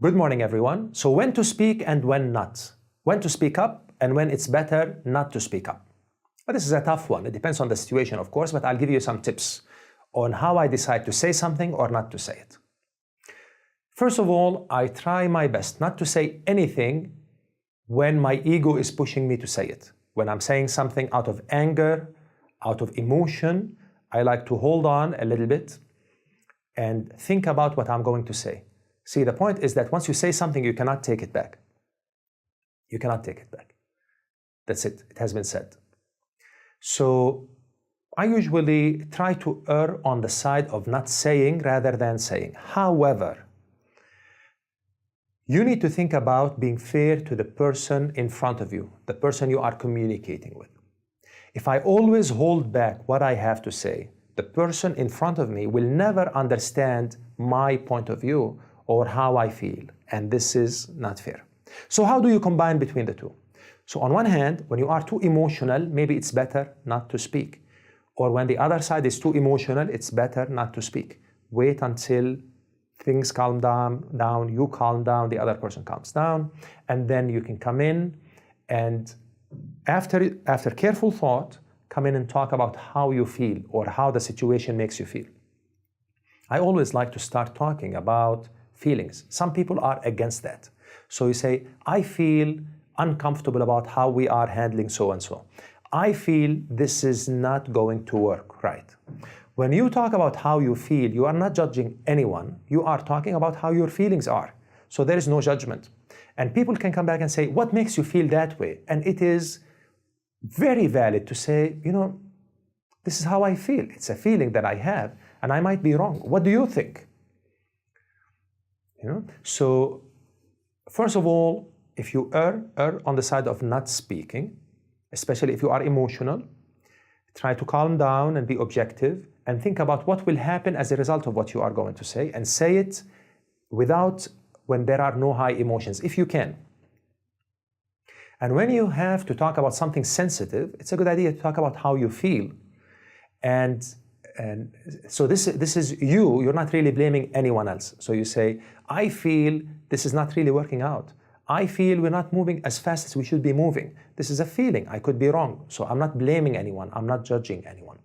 Good morning, everyone. So when to speak and when not? When to speak up and when it's better not to speak up? But this is a tough one. It depends on the situation, of course, but I'll give you some tips on how I decide to say something or not to say it. First of all, I try my best not to say anything when my ego is pushing me to say it. When I'm saying something out of anger, out of emotion, I like to hold on a little bit and think about what I'm going to say. See, the point is that once you say something, you cannot take it back. You cannot take it back. That's it. It has been said. So I usually try to err on the side of not saying rather than saying. However, you need to think about being fair to the person in front of you, the person you are communicating with. If I always hold back what I have to say, the person in front of me will never understand my point of view or how I feel, and this is not fair. So how do you combine between the two? So on one hand, when you are too emotional, maybe it's better not to speak. Or when the other side is too emotional, it's better not to speak. Wait until things calm down, you calm down, the other person calms down, and then you can come in and after careful thought, come in and talk about how you feel or how the situation makes you feel. I always like to start talking about feelings. Some people are against that. So you say, I feel uncomfortable about how we are handling so and so. I feel this is not going to work right. When you talk about how you feel, you are not judging anyone. You are talking about how your feelings are. So there is no judgment. And people can come back and say, what makes you feel that way? And it is very valid to say, this is how I feel. It's a feeling that I have, and I might be wrong. What do you think? So first of all, if you err on the side of not speaking, especially if you are emotional, try to calm down and be objective and think about what will happen as a result of what you are going to say, and say it when there are no high emotions, if you can. And when you have to talk about something sensitive, it's a good idea to talk about how you feel. And so this is you're not really blaming anyone else. So you say, I feel this is not really working out. I feel we're not moving as fast as we should be moving. This is a feeling. I could be wrong. So I'm not blaming anyone. I'm not judging anyone.